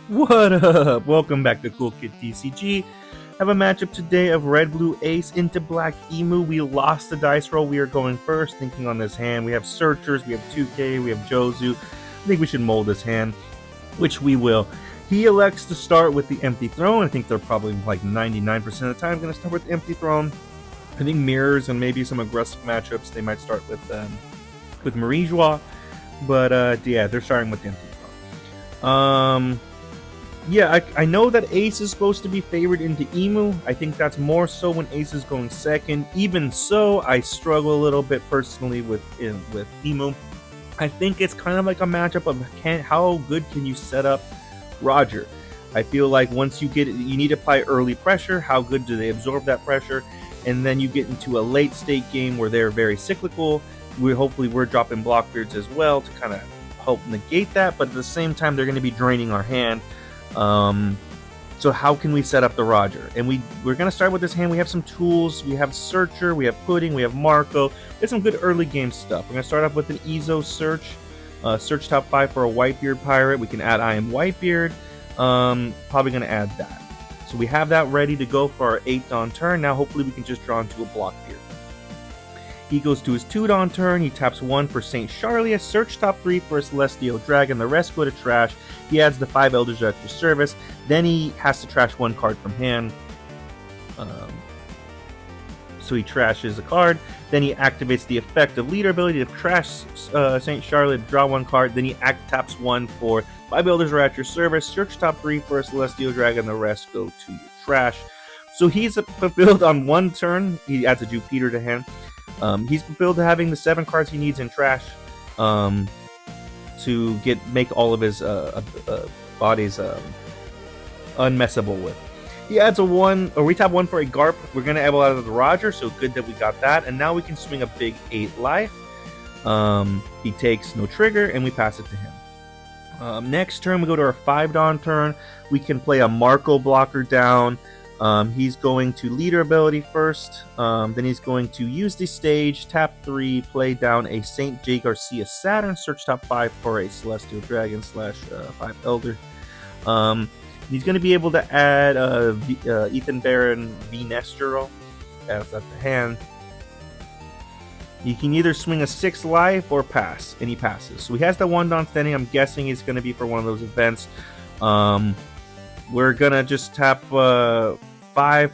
What up? Welcome back to Cool Kid TCG. Have a matchup today of Red Blue Ace into Black Emu. We lost the dice roll. We are going first, thinking on this hand. We have Searchers, we have 2K, we have Jozu. I think we should mold this hand, which we will. He elects to start with the Empty Throne. I think they're probably like 99% of the time going to start with the Empty Throne. I think mirrors and maybe some aggressive matchups. They might start with Marie Joie, but yeah, they're starting with the Empty Throne. Yeah, I know that Ace is supposed to be favored into Emu. I think that's more so when Ace is going second. Even so, I struggle a little bit personally with Emu. I think it's kind of like a matchup of how good can you set up Roger. I feel like once you get it, you need to apply early pressure. How good do they absorb that pressure? And then you get into a late state game where they're very cyclical. Hopefully we're dropping Blockbeards as well to kind of help negate that. But at the same time, they're going to be draining our hand. So how can we set up the Roger? And we're going to start with this hand. We have some tools. We have Searcher, we have Pudding, we have Marco. There's some good early game stuff. We're going to start off with an Ezo Search. Search top 5 for a Whitebeard Pirate. We can add I Am Whitebeard. Probably going to add that. So we have that ready to go for our 8th on turn. Now hopefully we can just draw into a Blockbeard. He goes to his 2nd on turn. He taps 1 for St. Charlia, search top 3 for a Celestial Dragon. The rest go to trash. He adds the 5 Elders at your service. Then he has to trash 1 card from hand. So he trashes a card. Then he activates the effect of Leader ability to trash St. Charlotte, draw 1 card. Then he taps 1 for 5 Elders are at your service. Search top 3 for a Celestial Dragon. The rest go to your trash. So he's fulfilled on 1 turn. He adds a Jupiter to hand. He's fulfilled having the 7 cards he needs in trash to make all of his bodies unmessable with. He adds a 1, or we tap 1 for a Garp. We're going to able out of the Roger, so good that we got that. And now we can swing a big 8 life. He takes no trigger, and we pass it to him. Next turn, we go to our 5 Dawn turn. We can play a Marco blocker down. He's going to Leader ability first. Then he's going to use the stage, tap 3, play down a St. J. Garcia Saturn, search top 5 for a Celestial Dragon / 5 Elder. He's going to be able to add Ethan Baron V. Nestero as at the hand. He can either swing a 6 life or pass, and he passes. So he has the 1 Dawn standing. I'm guessing he's going to be for one of those events. We're going to just tap 5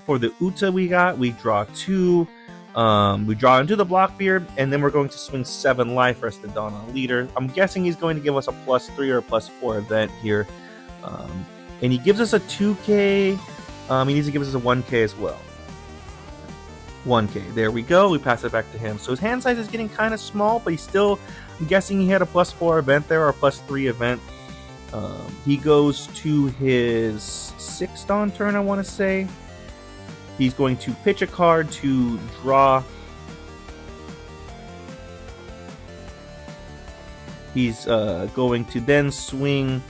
for the Uta we got. We draw 2. We draw into the Blockbeard, and then we're going to swing 7 life for us to Dawn on Leader. I'm guessing he's going to give us a +3 or a +4 event here. And he gives us a 2K. He needs to give us a 1K as well. 1K. There we go. We pass it back to him. So his hand size is getting kind of small, but he's still, I'm guessing he had a +4 event there or a +3 event. He goes to his 6th on turn, I want to say. He's going to pitch a card to draw. He's going to then swing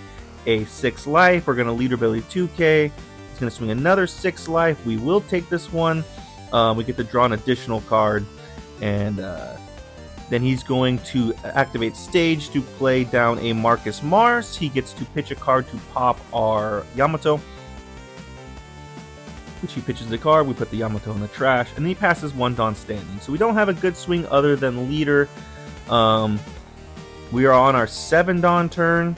a 6 life. We're going to Leader ability 2K. He's going to swing another 6 life. We will take this one. We get to draw an additional card. And then he's going to activate stage to play down a Marcus Mars. He gets to pitch a card to pop our Yamato, which he pitches the card. We put the Yamato in the trash, and then he passes 1 Dawn standing. So we don't have a good swing other than Leader. We are on our 7 Dawn turn.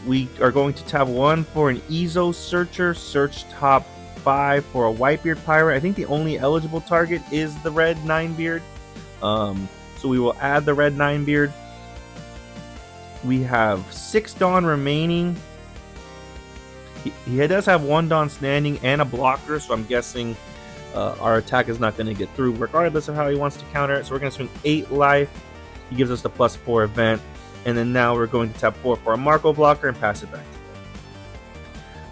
We are going to tap 1 for an Ezo Searcher, search top 5 for a Whitebeard Pirate. I think the only eligible target is the red 9-beard. So we will add the red 9-beard. We have 6 Dawn remaining. He does have 1 Dawn standing and a blocker, so I'm guessing our attack is not going to get through regardless of how he wants to counter it. So we're going to swing 8 life. He gives us the +4 event. And then now we're going to tap 4 for a Marco blocker and pass it back to him.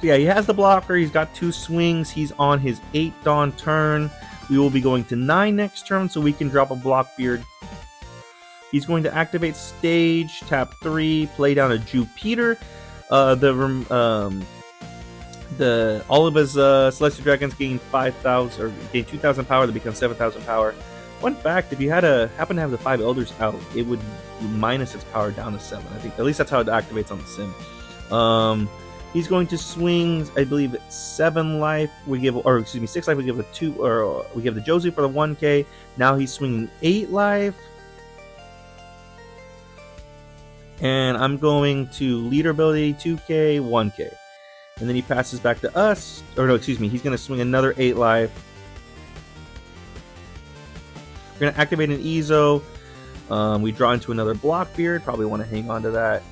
So yeah, he has the blocker. He's got 2 swings. He's on his 8th Dawn turn. We will be going to 9 next turn, so we can drop a Blockbeard. He's going to activate stage, tap 3, play down a Jupiter. All of his Celestial Dragons gain 5,000 or gain 2,000 power. They become 7,000 power. Fun fact: if you happen to have the 5 Elders out, it would minus its power down to 7. I think at least that's how it activates on the sim. He's going to swing, I believe, 7 life. We give, or excuse me, 6 life. We give the 2, or we give the Josie for the 1K. Now he's swinging 8 life. And I'm going to leader ability 2K, 1K. And then he passes back to us. Or no, excuse me, he's going to swing another 8 life. We're going to activate an Ezo. We draw into another Blockbeard. Probably want to hang on to that.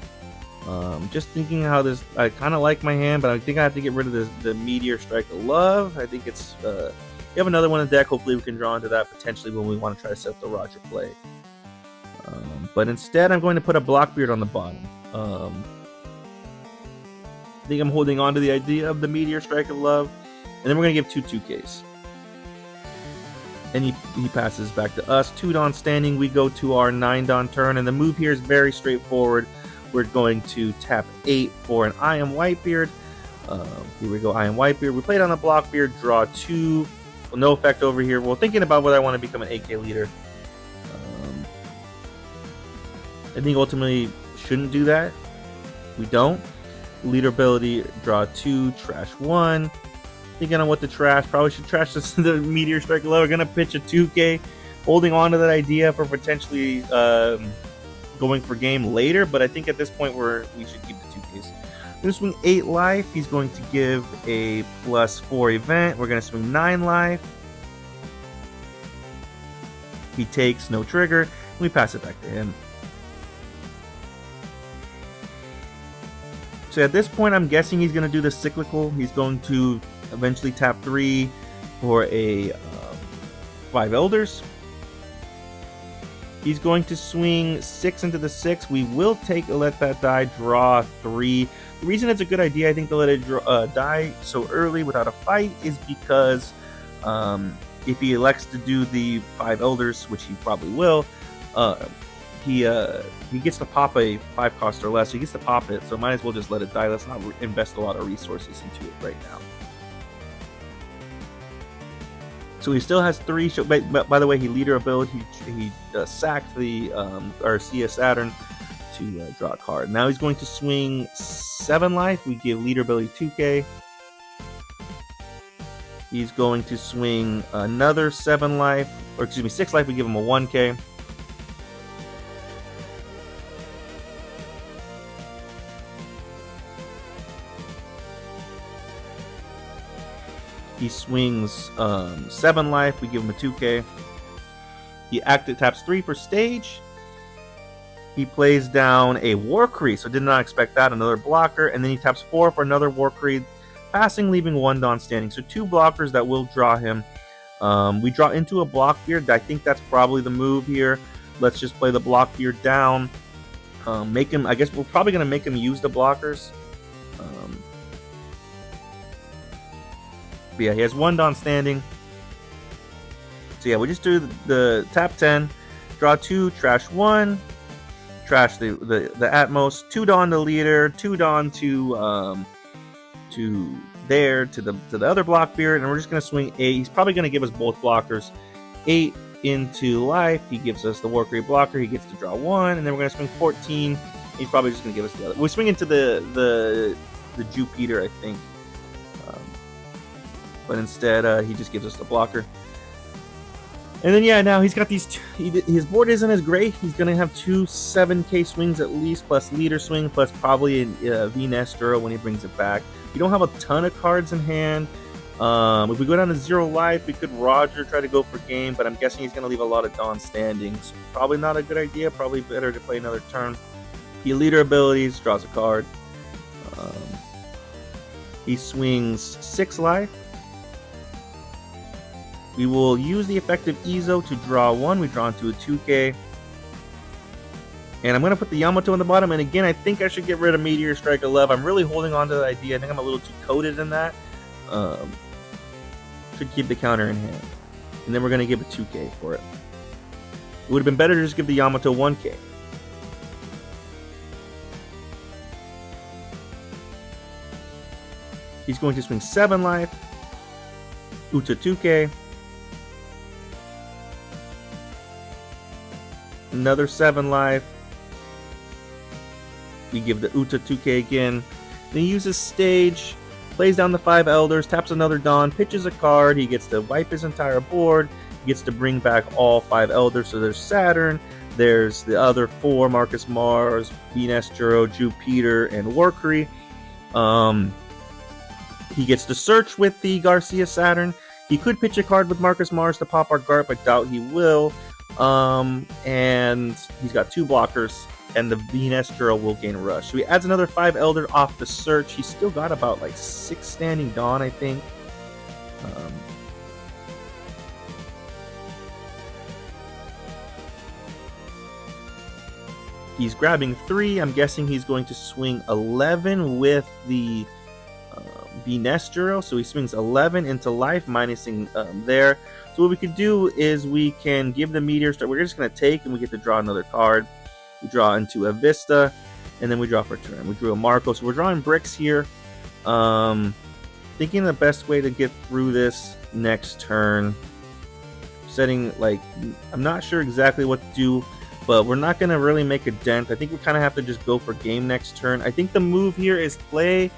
Just thinking how this, I kind of like my hand, but I think I have to get rid of the Meteor Strike of Love. I think it's, we have another one in the deck. Hopefully we can draw into that potentially when we want to try to set up the Roger play. But instead, I'm going to put a Blockbeard on the bottom. I think I'm holding on to the idea of the Meteor Strike of Love. And then we're going to give 2 2Ks. And he passes back to us. 2 Dawn standing. We go to our 9 Dawn turn. And the move here is very straightforward. We're going to tap 8 for an I Am Whitebeard. Here we go, I Am Whitebeard. We play it on the Blockbeard, draw 2. Well, no effect over here. Well, thinking about whether I want to become an 8K leader. I think ultimately shouldn't do that. We don't. Leader ability, draw 2, trash 1. Thinking on what to trash. Probably should trash this, the Meteor Strike Low. We're going to pitch a 2K. Holding on to that idea for potentially going for game later, but I think at this point we should keep the 2Ks. We're going to swing 8 life. He's going to give a +4 event. We're going to swing 9 life. He takes no trigger, and we pass it back to him. So at this point, I'm guessing he's going to do the cyclical. He's going to eventually tap 3 for a 5 Elders. He's going to swing 6 into the 6. We will take a Let That Die, draw 3. The reason it's a good idea, I think, to let it die so early without a fight is because if he elects to do the 5 Elders, which he probably will, he gets to pop a 5 cost or less. So he gets to pop it, so might as well just let it die. Let's not invest a lot of resources into it right now. So he still has 3. By the way, he leader ability. He sacked the Arcea Saturn to draw a card. Now he's going to swing 7 life. We give leader ability 2K. He's going to swing another 7 life, or excuse me, 6 life. We give him a 1K. He swings 7 life. We give him a 2K. He taps 3 for stage. He plays down a Warcree, so did not expect that. Another blocker, and then he taps 4 for another Warcree, passing, leaving 1 Dawn standing. So 2 blockers that will draw him. We draw into a Blockbeard. I think that's probably the move here. Let's just play the Blockbeard down. Make him. I guess we're probably going to make him use the blockers. But yeah, he has 1 Dawn standing. So yeah, we just do the tap 10, draw 2, trash 1, trash the Atmos, 2 Dawn to leader, 2 Dawn to the other Blockbeard, and we're just gonna swing 8. He's probably gonna give us both blockers. 8 into life. He gives us the Warcree blocker. He gets to draw 1, and then we're gonna swing 14. He's probably just gonna give us the other. We swing into the Jupiter, I think. But instead, he just gives us the blocker. And then, yeah, now he's got these... his board isn't as great. He's going to have 2 7K swings at least, plus leader swing, plus probably a V-Nestro when he brings it back. We don't have a ton of cards in hand. If we go down to 0 life, we could Roger try to go for game, but I'm guessing he's going to leave a lot of Dawn standing. So probably not a good idea. Probably better to play another turn. He leader abilities, draws a card. He swings 6 life. We will use the effective Ezo to draw 1. We draw into a 2K. And I'm going to put the Yamato on the bottom. And again, I think I should get rid of Meteor Strike 11. I'm really holding on to that idea. I think I'm a little too coded in that. Should keep the counter in hand. And then we're going to give a 2K for it. It would have been better to just give the Yamato 1K. He's going to swing 7 life. Uta 2K. Another 7 life. We give the Uta 2K again. Then he uses Stage, plays down the 5 Elders, taps another Dawn, pitches a card. He gets to wipe his entire board. He gets to bring back all 5 Elders. So there's Saturn, there's the other 4, Marcus Mars, Venus, Juro, Jupiter, and Warcry. He gets to search with the Garcia Saturn. He could pitch a card with Marcus Mars to pop our Garp. I doubt he will. And he's got 2 blockers, and the Venus Juro will gain Rush. So he adds another 5 Elder off the search. He's still got about like 6 standing Dawn, I think. He's grabbing 3. I'm guessing he's going to swing 11 with the Venus Juro. So he swings 11 into life, minusing there. So what we could do is we can give the Meteor Strike. We're just going to take, and we get to draw another card. We draw into a Vista, and then we draw for a turn. We drew a Marco, so we're drawing bricks here. Thinking the best way to get through this next turn. Setting, like, I'm not sure exactly what to do, but we're not going to really make a dent. I think we kind of have to just go for game next turn. I think the move here is play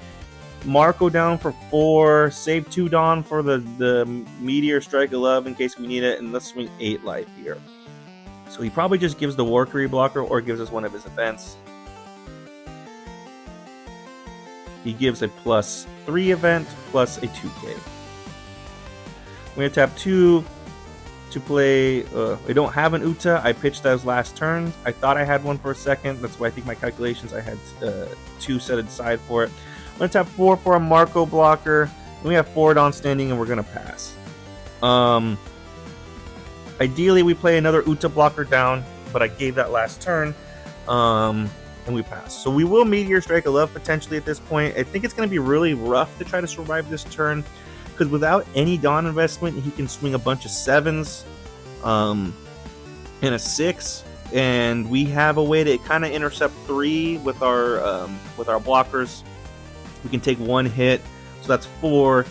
Marco down for 4, save 2 Dawn for the Meteor Strike 11 in case we need it, and let's swing 8 life here. So he probably just gives the Warcry blocker or gives us one of his events. He gives a +3 event plus a 2k. We're going to tap 2 to play. I don't have an Uta. I pitched those last turns. I thought I had one for a second. That's why I think my calculations, I had 2 set aside for it. I'm going to tap 4 for a Marco blocker. And we have 4 Dawn standing, and we're going to pass. Ideally, we play another Uta blocker down, but I gave that last turn, and we pass. So we will Meteor Strike 11 potentially at this point. I think it's going to be really rough to try to survive this turn, because without any Dawn investment, he can swing a bunch of 7s and a 6, and we have a way to kind of intercept 3 with our blockers. We can take 1 hit, so that's 4.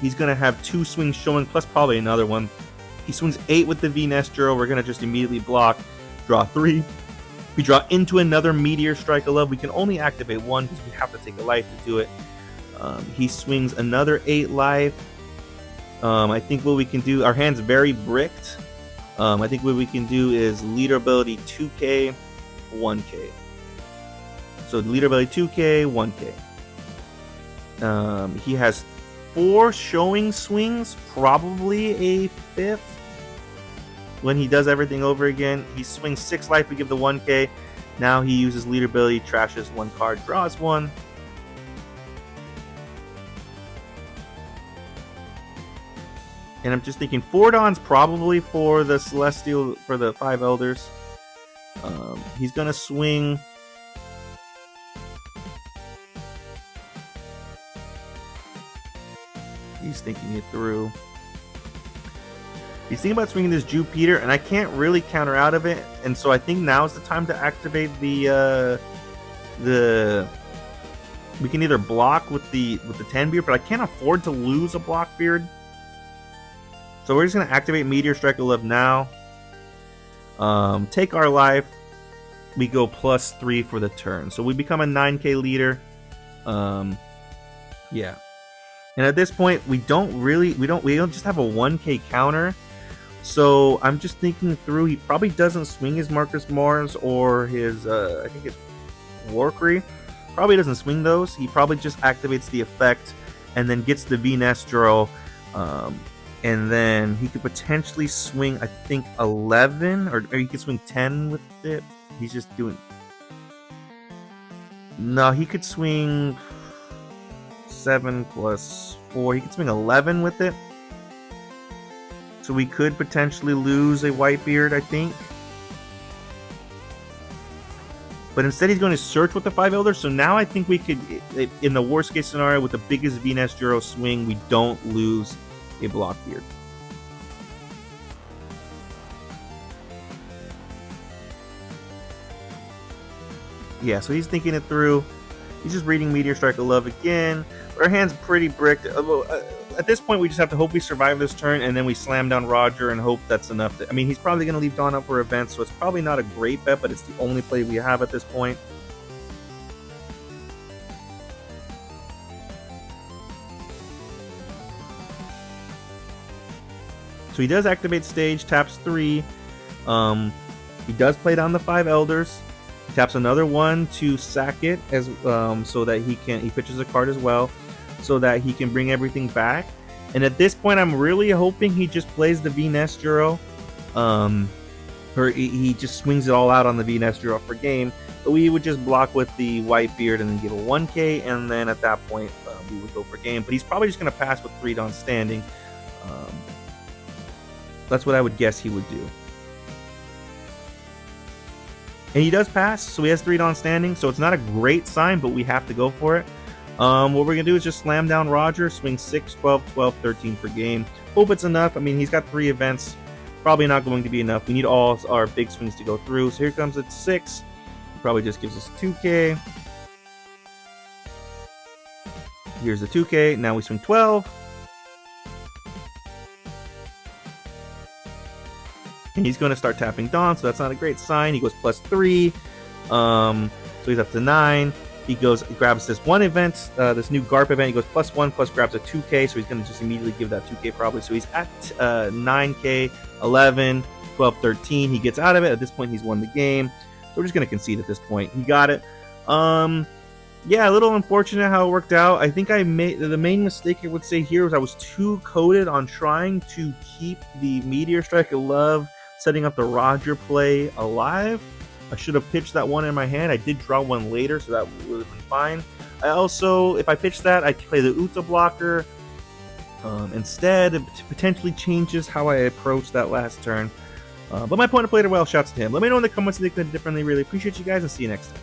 He's going to have 2 swings showing, plus probably another one. He swings 8 with the Venus Juro. We're going to just immediately block, draw 3. We draw into another Meteor Strike 11. We can only activate 1 because we have to take a life to do it. He swings another 8 life. I think what we can do, our hand's very bricked. I think what we can do is leader ability 2k, 1k. So leader ability 2k, 1k. He has 4 showing swings, probably a 5th. When he does everything over again, he swings 6 life, we give the 1k. Now he uses leader ability, trashes 1 card, draws 1. And I'm just thinking 4 Dawns probably for the Celestial, for the 5 Elders. He's going to swing. He's thinking it through. He's thinking about swinging this Jupiter, and I can't really counter out of it. And so I think now is the time to activate the. We can either block with the 10 beard, but I can't afford to lose a block beard. So we're just gonna activate Meteor Strike 11 now. Take our life. We go +3 for the turn, so we become a 9k leader. Yeah. And at this point, we don't just have a 1k counter. So I'm just thinking through. He probably doesn't swing his Marcus Mars or his I think his Warcry. Probably doesn't swing those. He probably just activates the effect and then gets the Venus Juro. And then he could potentially swing, I think, 11, or he could swing 10 with it. He's just doing. No, he could swing 7 + 4. He could swing 11 with it. So we could potentially lose a Whitebeard, I think. But instead he's going to search with the 5 Elders. So now I think we could, in the worst case scenario, with the biggest Venus Juro swing, we don't lose a Blockbeard. Yeah, so he's thinking it through. He's just reading Meteor Strike 11 again. Our hand's pretty bricked. At this point, we just have to hope we survive this turn, and then we slam down Roger and hope that's enough. I mean, he's probably going to leave Dawn up for events, so it's probably not a great bet, but it's the only play we have at this point. So he does activate stage, taps 3. He does play down the 5 elders. He taps another 1 to sack it as so that he pitches a card as well, so that he can bring everything back. And at this point, I'm really hoping he just plays the V-Nestero. Or he just swings it all out on the V-Nestero for game. But we would just block with the Whitebeard and then give a 1k, and then at that point we would go for game. But he's probably just going to pass with 3 Dawn standing. That's what I would guess he would do. And he does pass, so he has 3 Dawn standing, so it's not a great sign, but we have to go for it. What we're going to do is just slam down Roger, swing 6, 12, 12, 13 per game. Hope it's enough. I mean, he's got 3 events. Probably not going to be enough. We need all our big swings to go through. So here comes it 6. He probably just gives us 2k. Here's the 2k. Now we swing 12. And he's going to start tapping Dawn, so that's not a great sign. He goes +3. So he's up to 9. He grabs this one event, this new GARP event. He goes +1, plus grabs a 2k, so he's going to just immediately give that 2k probably. So he's at 9k, 11, 12, 13. He gets out of it. At this point, he's won the game. So we're just going to concede at this point. He got it. Yeah, a little unfortunate how it worked out. I think the main mistake I would say here was I was too coded on trying to keep the Meteor Strike of Love, setting up the Roger play alive. I should have pitched that one in my hand. I did draw one later, so that would have been fine. I also, if I pitched that, I play the Uta blocker instead. It potentially changes how I approach that last turn. But my opponent played it well. Shouts to him. Let me know in the comments if they could differently. Really appreciate you guys, and see you next time.